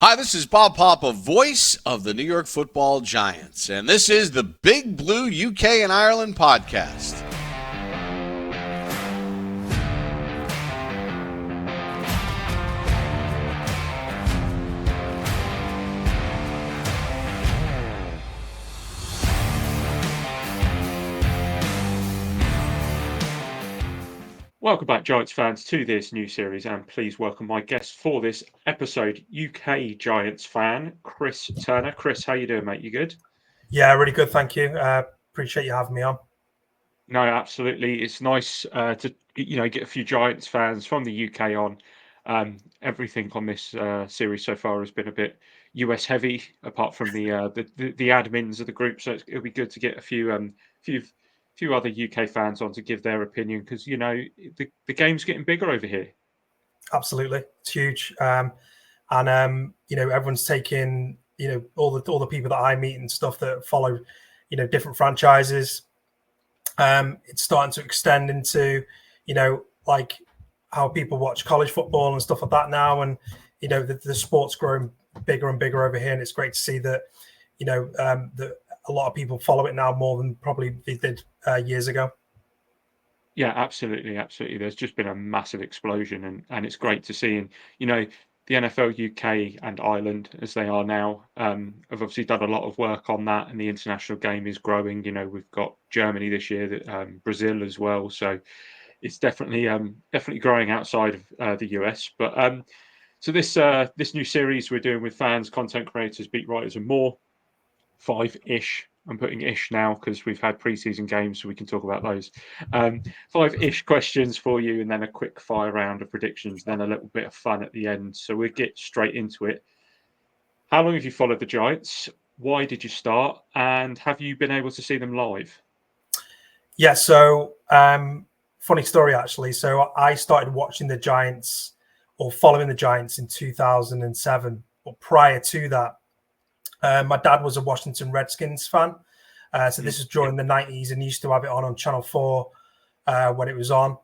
Hi, this is Bob Papa, voice of the New York Football Giants, and this is the Big Blue UK and Ireland podcast. Welcome back, Giants fans, to this new series, and please welcome my guest for this episode, UK Giants fan, Chris Turner. Chris, how you doing, mate? You good? Yeah, really good, thank you. Appreciate you having me on. No, absolutely. It's nice to get a few Giants fans from the UK on. Everything on this series so far has been a bit US heavy, apart from the admins of the group. So it'll be good to get a few other UK fans on to give their opinion, because the game's getting bigger over here. Absolutely, it's huge, and everyone's taking all the people that I meet and stuff that follow different franchises. It's starting to extend into like how people watch college football and stuff like that now, and the sport's growing bigger and bigger over here, and it's great to see that that a lot of people follow it now more than probably they did years ago. Yeah, absolutely. There's just been a massive explosion, and it's great to see. And the NFL UK and Ireland, as they are now, have obviously done a lot of work on that, and the international game is growing. We've got Germany this year, Brazil as well. So it's definitely growing outside of the US. But so this new series we're doing with fans, content creators, beat writers, and more, 5-ish. I'm putting ish now because we've had preseason games, so we can talk about those. 5-ish questions for you, and then a quick fire round of predictions, then a little bit of fun at the end. So we'll get straight into it. How long have you followed the Giants? Why did you start? And have you been able to see them live? Yeah, so funny story actually. So I started watching the Giants or following the Giants in 2007. But prior to that, my dad was a Washington Redskins fan. So this was during the 90s, and he used to have it on Channel 4 when it was on.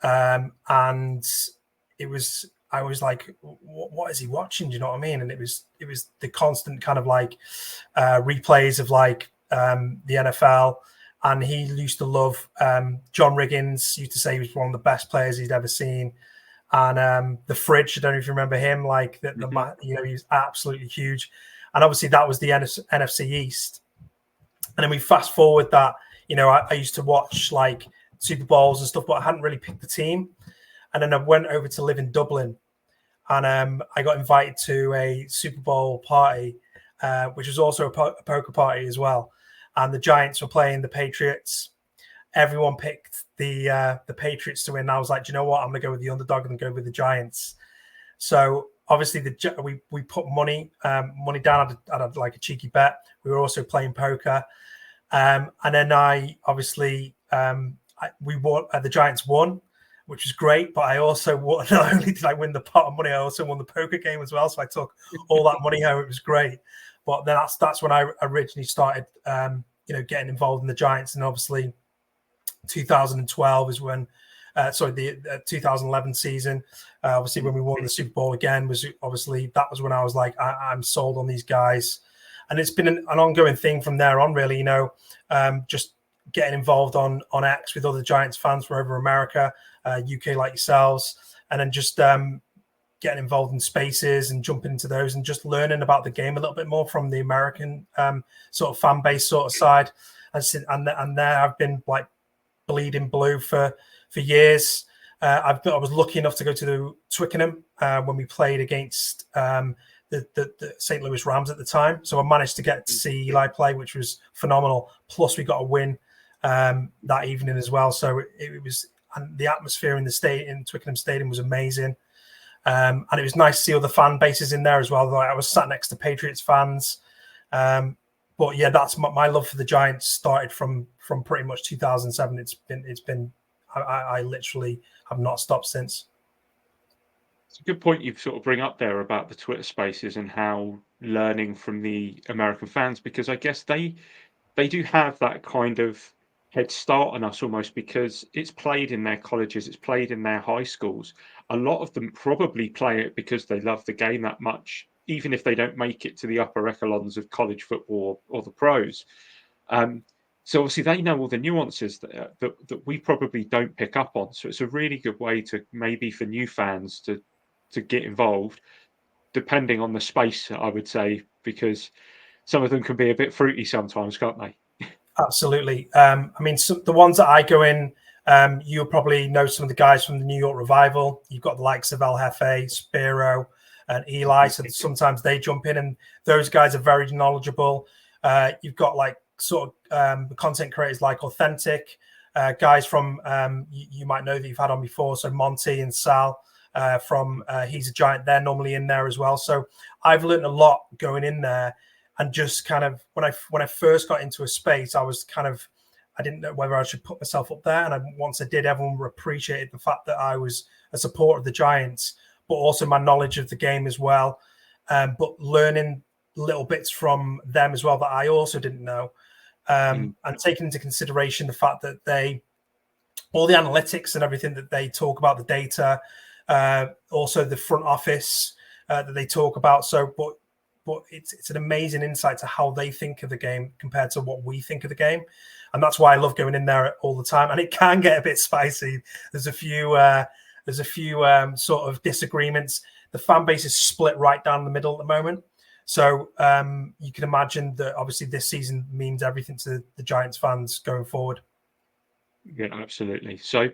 And I was like, what is he watching? Do you know what I mean? And it was the constant kind of like replays of like the NFL. And he used to love John Riggins, used to say he was one of the best players he'd ever seen. And the Fridge, I don't know if you remember him, like he was absolutely huge. And obviously that was the NFC East. And then we fast forward that, I used to watch like Super Bowls and stuff, but I hadn't really picked the team. And then I went over to live in Dublin, and I got invited to a Super Bowl party, which was also a poker party as well. And the Giants were playing the Patriots. Everyone picked the Patriots to win. And I was like, do you know what? I'm going to go with the underdog and go with the Giants. So obviously, we put money down. I had like a cheeky bet. We were also playing poker, and then I obviously we won. The Giants won, which was great. But I also won. Not only did I win the pot of money, I also won the poker game as well. So I took all that money home. It was great. But then that's when I originally started, getting involved in the Giants, and obviously 2012 is when. The 2011 season, obviously when we won the Super Bowl again, was when I was like, I'm sold on these guys. And it's been an ongoing thing from there on, really, just getting involved on X with other Giants fans from over America, UK like yourselves, and then just getting involved in spaces and jumping into those and just learning about the game a little bit more from the American sort of fan base sort of side. And there I've been like bleeding blue for years. I was lucky enough to go to the Twickenham when we played against the St. Louis Rams at the time. So I managed to get to see Eli play, which was phenomenal. Plus, we got a win that evening as well. So it was, and the atmosphere in Twickenham Stadium was amazing. And it was nice to see other fan bases in there as well. Like I was sat next to Patriots fans. But yeah, that's my love for the Giants started from pretty much 2007. It's been I literally have not stopped since. It's a good point you sort of bring up there about the Twitter Spaces and how learning from the American fans, because I guess they do have that kind of head start on us almost, because it's played in their colleges, it's played in their high schools. A lot of them probably play it because they love the game that much, even if they don't make it to the upper echelons of college football or the pros. So obviously they know all the nuances that we probably don't pick up on. So it's a really good way to maybe for new fans to get involved, depending on the space, I would say, because some of them can be a bit fruity sometimes, can't they? Absolutely. I mean, the ones that I go in, you'll probably know some of the guys from the New York Revival. You've got the likes of El Jefe, Spiro, and Eli. So sometimes they jump in, and those guys are very knowledgeable. You've got like sort of content creators like Authentic, guys from you might know that you've had on before. So Monty and Sal from He's a Giant. They're normally in there as well. So I've learned a lot going in there. And just kind of when I first got into a space, I didn't know whether I should put myself up there. And once I did, everyone appreciated the fact that I was a supporter of the Giants, but also my knowledge of the game as well. But learning little bits from them as well that I also didn't know. And taking into consideration the fact that all the analytics and everything that they talk about, the data, also the front office that they talk about. But it's an amazing insight to how they think of the game compared to what we think of the game. And that's why I love going in there all the time. And it can get a bit spicy. There's a few sort of disagreements. The fan base is split right down the middle at the moment. So you can imagine that obviously this season means everything to the Giants fans going forward. Yeah, absolutely. So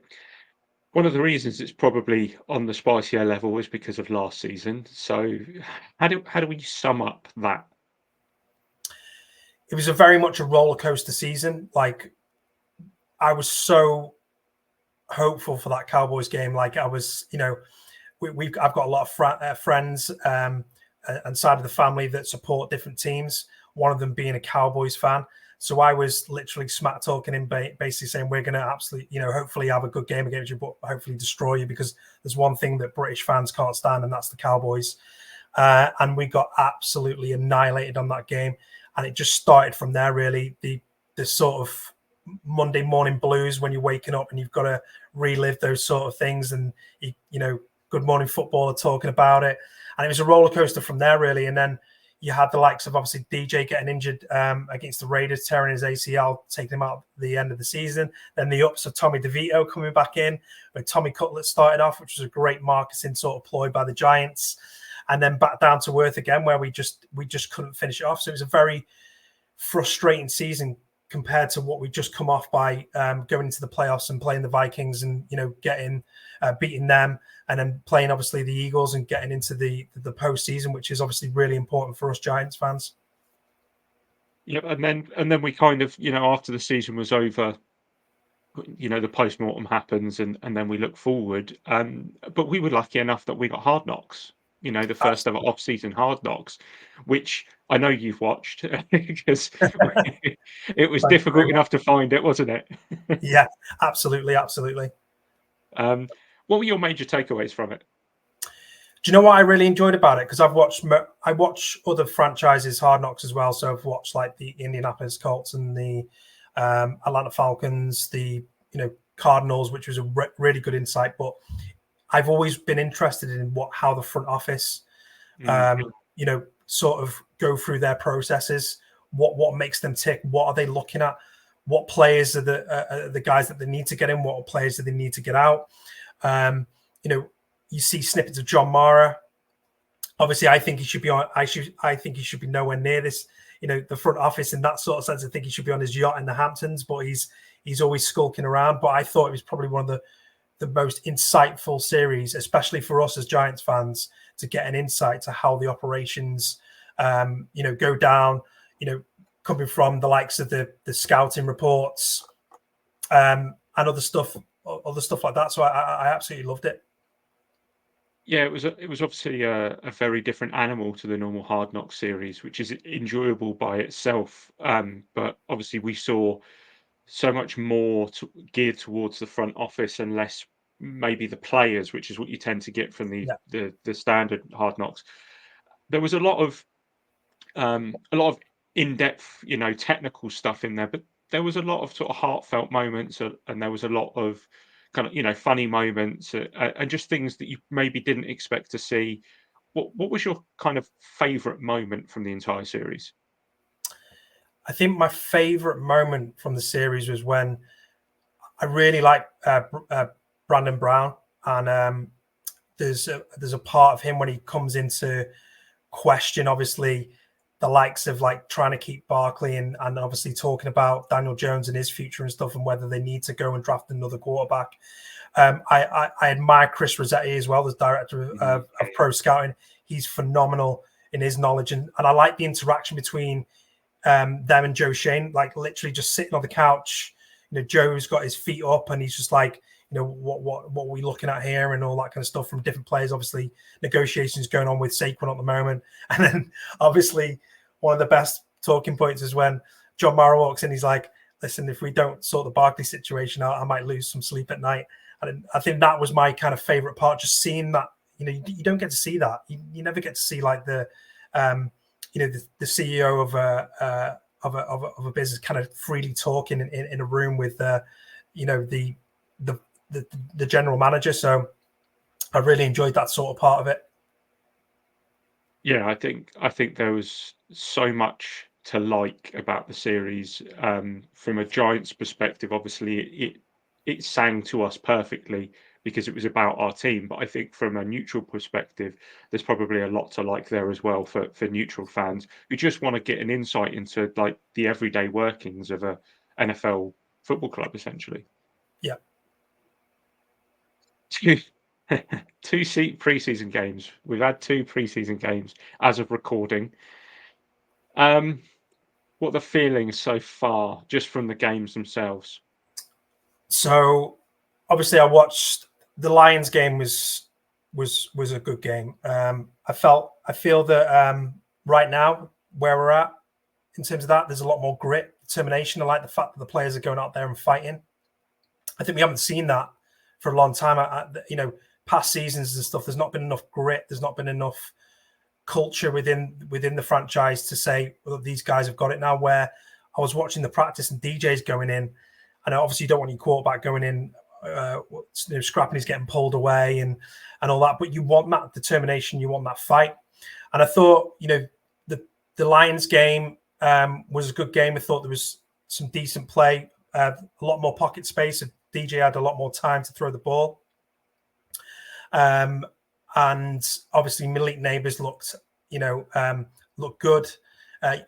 one of the reasons it's probably on the spicier level is because of last season. So how do we sum up that? It was a very much a roller coaster season. Like I was so hopeful for that Cowboys game. Like I was, I've got a lot of friends and side of the family that support different teams. One of them being a Cowboys fan. So I was literally smack talking him, basically saying we're going to absolutely, hopefully have a good game against you, but hopefully destroy you, because there's one thing that British fans can't stand, and that's the Cowboys. And we got absolutely annihilated on that game, and it just started from there. Really, the sort of Monday morning blues when you're waking up and you've got to relive those sort of things, and Good Morning Football are talking about it, and it was a roller coaster from there, really, and then. You had the likes of obviously DJ getting injured against the Raiders, tearing his ACL, taking him out at the end of the season. Then the ups of Tommy DeVito coming back in, where Tommy Cutlet started off, which was a great marketing sort of ploy by the Giants. And then back down to earth again, where we just couldn't finish it off. So it was a very frustrating season compared to what we just come off by going into the playoffs and playing the Vikings and, getting beating them. And then playing, obviously, the Eagles and getting into the postseason, which is obviously really important for us Giants fans. Yep, and then we kind of, after the season was over, the post-mortem happens, and then we look forward. But we were lucky enough that we got Hard Knocks, the first ever off-season Hard Knocks, which I know you've watched because it was difficult enough to find it, wasn't it? Yeah, absolutely. What were your major takeaways from it? Do you know what I really enjoyed about it? Because I watch other franchises Hard Knocks as well. So I've watched like the Indianapolis Colts and the Atlanta Falcons, the Cardinals, which was a really good insight. But I've always been interested in how the front office, sort of go through their processes. What makes them tick? What are they looking at? What players are the guys that they need to get in? What players do they need to get out? You see snippets of John Mara. Obviously, I think he should be on. I think he should be nowhere near this. The front office in that sort of sense. I think he should be on his yacht in the Hamptons, but he's always skulking around. But I thought it was probably one of the most insightful series, especially for us as Giants fans, to get an insight to how the operations, go down. Coming from the likes of the scouting reports, and other stuff like that. So I absolutely loved it. Yeah, it was obviously a very different animal to the normal Hard Knock series, which is enjoyable by itself. But obviously we saw so much more geared towards the front office and less maybe the players, which is what you tend to get from the standard Hard Knocks. There was a lot of in-depth, technical stuff in there, but there was a lot of sort of heartfelt moments, and there was a lot of kind of, funny moments, and just things that you maybe didn't expect to see, what was your kind of favourite moment from the entire series? I think my favourite moment from the series was when I really like Brandon Brown, and there's a part of him when he comes into question, obviously, the likes of like trying to keep Barkley and obviously talking about Daniel Jones and his future and stuff and whether they need to go and draft another quarterback. I admire Chris Rossetti as well as director of pro scouting. He's phenomenal in his knowledge, and I like the interaction between them and Joe Shane, like literally just sitting on the couch. Joe's got his feet up and he's just like, what are we looking at here and all that kind of stuff from different players. Obviously, negotiations going on with Saquon at the moment. And then obviously one of the best talking points is when John Mara walks in, he's like, listen, if we don't sort the Barkley situation out, I might lose some sleep at night. And I think that was my kind of favorite part, just seeing that, you don't get to see that. You never get to see like the CEO of a business kind of freely talking in a room with the general manager. So I really enjoyed that sort of part of it. Yeah, I think there was so much to like about the series. From a Giants perspective, obviously it sang to us perfectly because it was about our team. But I think from a neutral perspective, there's probably a lot to like there as well for neutral fans who just want to get an insight into like the everyday workings of a NFL football club, essentially. Yeah. Two preseason games. We've had 2 preseason games as of recording. What are the feelings so far, just from the games themselves? So obviously, I watched the Lions game. Was a good game. I feel that right now where we're at in terms of that, there's a lot more grit, determination. I like the fact that the players are going out there and fighting. I think we haven't seen that for a long time. Past seasons and stuff, there's not been enough grit. There's not been enough culture within the franchise to say, well, these guys have got it now. Where I was watching the practice and DJ's going in, and obviously you don't want your quarterback going in, scrapping, he's getting pulled away and all that. But you want that determination, you want that fight. And I thought, the Lions game was a good game. I thought there was some decent play, a lot more pocket space. DJ had a lot more time to throw the ball. And obviously Malik Neighbors looked good.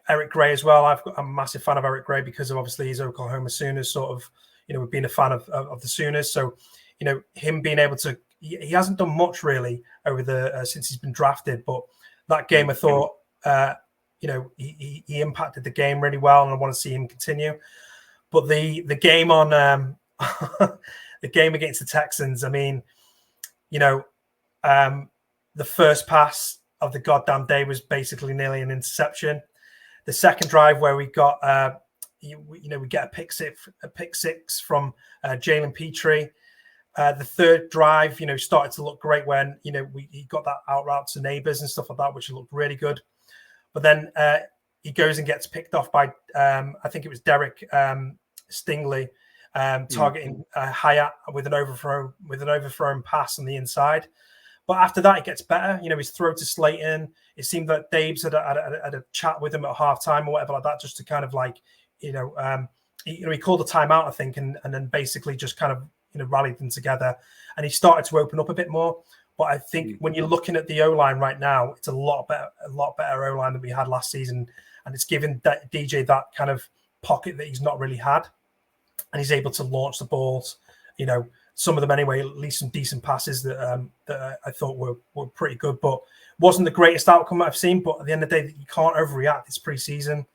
Eric Gray as well. I'm a massive fan of Eric Gray because of obviously his Oklahoma Sooners sort of, being a fan of the Sooners. So, him being able to, he hasn't done much really over since he's been drafted, but that game I thought, he impacted the game really well, and I want to see him continue. But the game on the game against the Texans, I mean, the first pass of the goddamn day was basically nearly an interception. The second drive where we got, we get a pick six from Jalen Petrie. The third drive, started to look great when, he got that out route to Neighbors and stuff like that, which looked really good. But then he goes and gets picked off by, I think it was Derek Stingley, targeting Hyatt with an overthrown pass on the inside. But after that, it gets better. His throw to Slayton. It seemed that Dabes had a chat with him at halftime or whatever like that, just to kind of like, he called a timeout, I think, and then basically just kind of rallied them together, and he started to open up a bit more. But I think when you're looking at the O-line right now, it's a lot better O-line than we had last season, and it's given DJ that kind of pocket that he's not really had, and he's able to launch the balls. Some of them anyway, at least some decent passes that I thought were pretty good, but wasn't the greatest outcome I've seen. But at the end of the day, you can't overreact. It's preseason.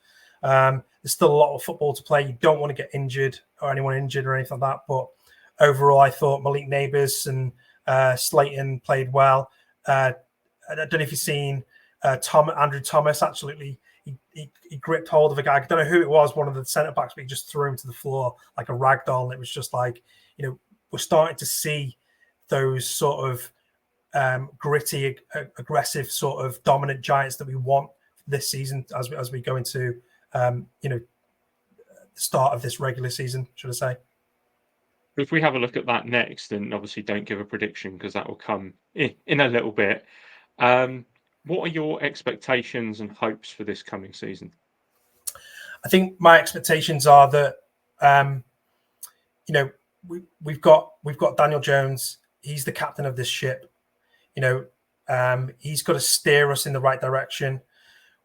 There's still a lot of football to play. You don't want to get injured or anyone injured or anything like that. But overall, I thought Malik Neighbors and Slayton played well. I don't know if you've seen Andrew Thomas. Absolutely, he gripped hold of a guy. I don't know who it was, one of the centre backs, but he just threw him to the floor like a rag doll. And it was just like, we're starting to see those sort of gritty, aggressive, sort of dominant Giants that we want this season as we go into the start of this regular season, should I say. If we have a look at that next, and obviously don't give a prediction because that will come in a little bit. What are your expectations and hopes for this coming season? I think my expectations are that we've got Daniel Jones. He's the captain of this ship. He's got to steer us in the right direction.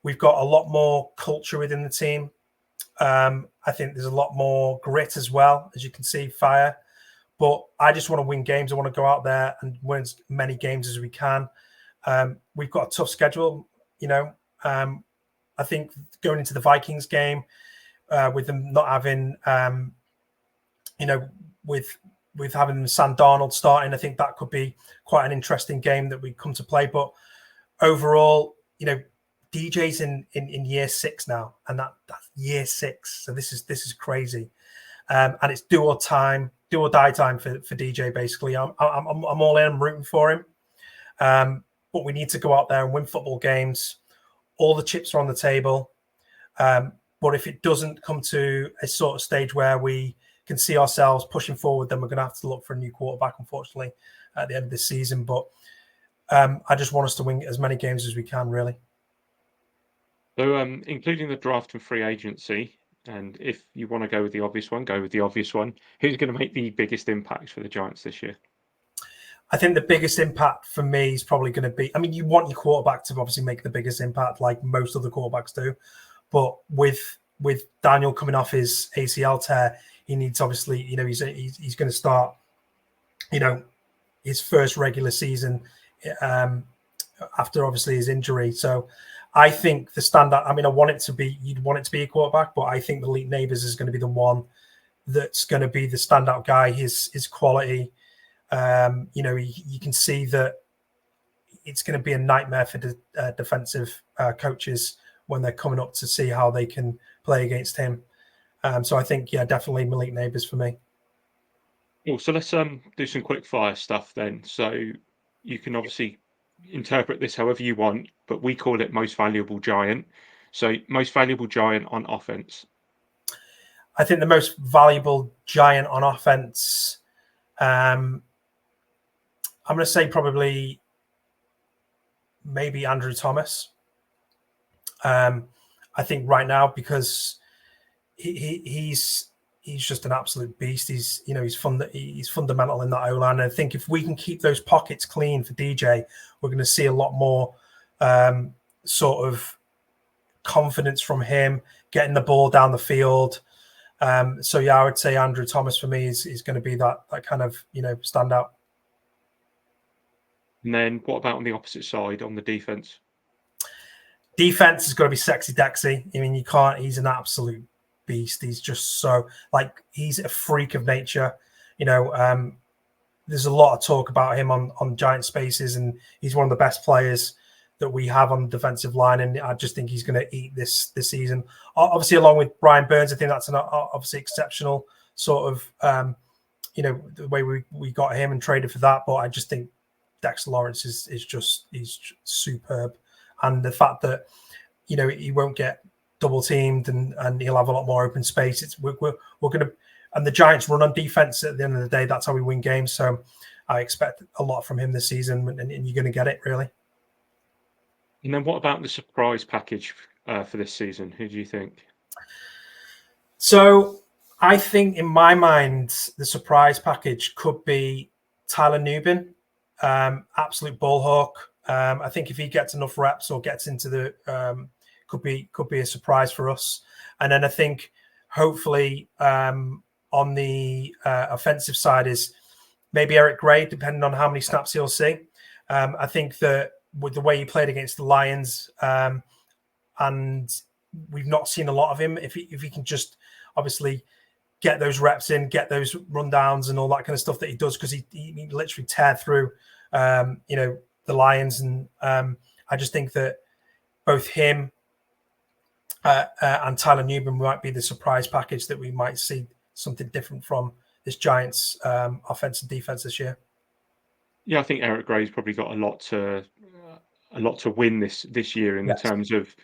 We've got a lot more culture within the team. I think there's a lot more grit as well, as you can see, fire. But I just want to win games. I want to go out there and win as many games as we can. We've got a tough schedule. I think going into the Vikings game, with them not having, with having Sam Darnold starting, I think that could be quite an interesting game that we come to play. But overall, DJ's in year 6 now, and that's year 6. So this is crazy, and it's do or die time for DJ. Basically, I'm all in. I'm rooting for him, but we need to go out there and win football games. All the chips are on the table. But if it doesn't come to a sort of stage where we can see ourselves pushing forward, then we're going to have to look for a new quarterback, unfortunately, at the end of this season. But I just want us to win as many games as we can, really. So, including the draft and free agency, and if you want to go with the obvious one, go with the obvious one. Who's going to make the biggest impact for the Giants this year? I think the biggest impact for me is probably going to be, I mean, you want your quarterback to obviously make the biggest impact like most other quarterbacks do. But with Daniel coming off his ACL tear, he needs obviously, he's going to start, his first regular season after obviously his injury. So I think the standout, I mean, you'd want it to be a quarterback, but I think Malik Neighbors is going to be the one that's going to be the standout guy. His quality, you can see that it's going to be a nightmare for the defensive coaches when they're coming up to see how they can play against him. So I think, definitely Malik Neighbors for me. Well, so let's do some quick fire stuff then. So you can obviously interpret this however you want, but we call it most valuable giant. So most valuable giant on offense. I think the most valuable giant on offense, I'm going to say probably maybe Andrew Thomas. I think right now, because he's just an absolute beast. He's fundamental in that O-line. And I think if we can keep those pockets clean for DJ, we're going to see a lot more sort of confidence from him getting the ball down the field. I would say Andrew Thomas for me is going to be that kind of standout. And then what about on the opposite side on the defense? Defense is going to be Sexy Dexy. I mean, he's an absolute beast. He's just he's a freak of nature. There's a lot of talk about him on Giant Spaces, and he's one of the best players that we have on the defensive line. And I just think he's going to eat this season. Obviously, along with Brian Burns, I think that's an obviously exceptional sort of, the way we got him and traded for that. But I just think Dexter Lawrence he's just superb. And the fact that, he won't get double teamed and he'll have a lot more open space. We're going to, and the Giants run on defense at the end of the day. That's how we win games. So I expect a lot from him this season, and you're going to get it, really. And then what about the surprise package for this season? Who do you think? So I think in my mind, the surprise package could be Tyler Nubin, absolute ball hawk. I think if he gets enough reps or gets into the could be a surprise for us. And then I think hopefully on the offensive side is maybe Eric Gray, depending on how many snaps he'll see. I think that with the way he played against the Lions, and we've not seen a lot of him, if he can just obviously get those reps in, get those rundowns and all that kind of stuff that he does, because he literally tear through the Lions. And I just think that both him and Tyler Nubin might be the surprise package that we might see something different from this Giants offense and defense this year. Yeah, I think Eric Gray's probably got a lot to win this year in terms of,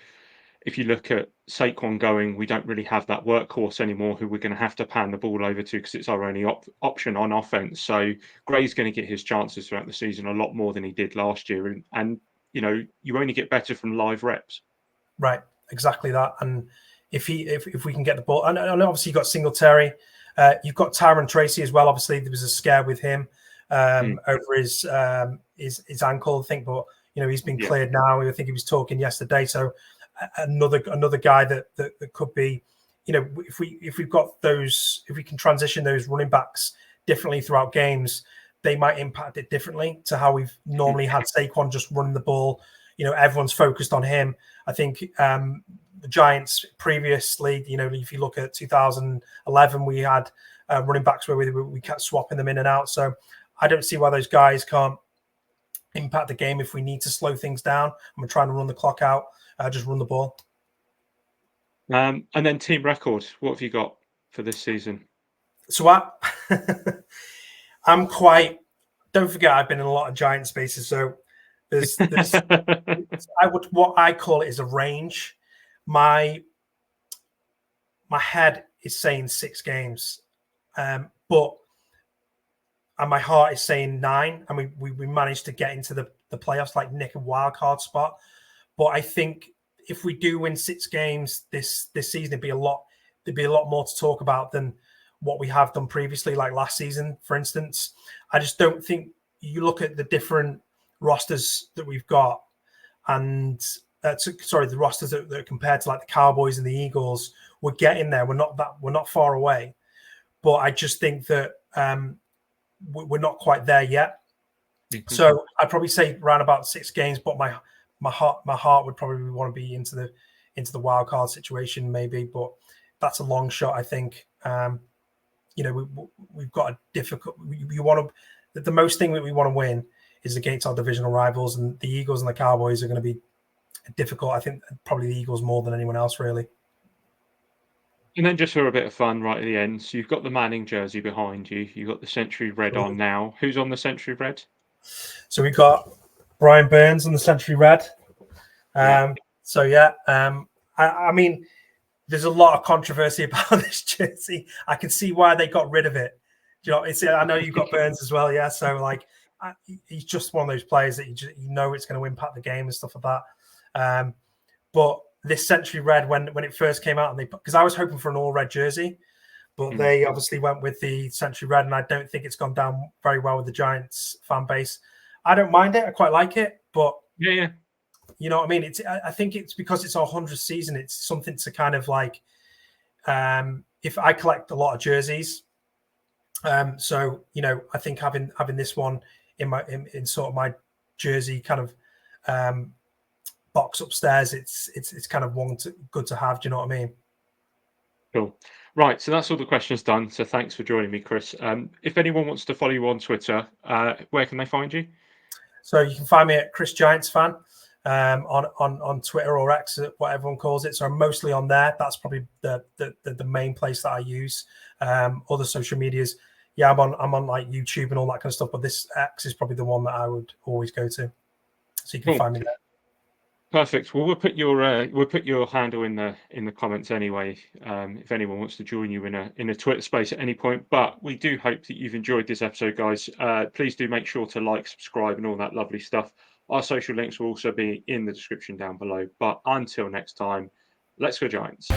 if you look at Saquon going, we don't really have that workhorse anymore who we're going to have to pan the ball over to because it's our only option on offense. So Gray's going to get his chances throughout the season a lot more than he did last year. And you only get better from live reps. Right, exactly that. And if we can get the ball, and obviously you've got Singletary, you've got Tyron Tracy as well. Obviously there was a scare with him over his ankle, I think, but he's been cleared now. I think he was talking yesterday. So another guy that could be, if we've got those, if we can transition those running backs differently throughout games, they might impact it differently to how we've normally had Saquon just running the ball. Everyone's focused on him. I think the Giants previously, if you look at 2011, we had running backs where we kept swapping them in and out. So I don't see why those guys can't impact the game if we need to slow things down and we're trying to run the clock out, just run the ball. And then team record, what have you got for this season? So I'm quite, don't forget, I've been in a lot of Giant spaces. So there's what I call it is a range. My head is saying 6 games, but my heart is saying 9. And we managed to get into the playoffs, like nick a wild card spot. But I think if we do win 6 games this season, there'd be a lot more to talk about than what we have done previously, like last season, for instance. I just don't think you look at the different rosters that we've got, and the rosters that are compared to like the Cowboys and the Eagles. We're getting there. We're not far away, but I just think that we're not quite there yet. Mm-hmm. So I'd probably say around about 6 games, but my heart would probably want to be into the wild card situation maybe, but that's a long shot. I think we've got a difficult. The most thing that we want to win is against our divisional rivals, and the Eagles and the Cowboys are going to be difficult. I think probably the Eagles more than anyone else, really. And then just for a bit of fun right at the end, so you've got the Manning jersey behind you. You've got the Century Red on now. Who's on the Century Red? So we've got Brian Burns on the Century Red. I mean, there's a lot of controversy about this jersey. I can see why they got rid of it. I know you've got Burns as well, yeah. So he's just one of those players that it's going to impact the game and stuff like that. But this Century Red, when it first came out, and because I was hoping for an all red jersey, but they obviously went with the Century Red, and I don't think it's gone down very well with the Giants fan base. I don't mind it; I quite like it, but yeah. You know what I mean? I think it's because it's our 100th season. It's something to kind of like. If I collect a lot of jerseys, I think having this one in sort of my jersey kind of box upstairs, it's kind of good to have. Do you know what I mean? Cool. Right, so that's all the questions done. So thanks for joining me, Chris. If anyone wants to follow you on Twitter, where can they find you? So you can find me at Chris Giants Fan on Twitter or X, what everyone calls it. So I'm mostly on there. That's probably the main place that I use. Other social medias, yeah, I'm on like YouTube and all that kind of stuff. But this X is probably the one that I would always go to. So you can find me there. Perfect. Well, we'll put your handle in the comments anyway. If anyone wants to join you in a Twitter space at any point. But we do hope that you've enjoyed this episode, guys. Please do make sure to like, subscribe, and all that lovely stuff. Our social links will also be in the description down below. But until next time, let's go Giants.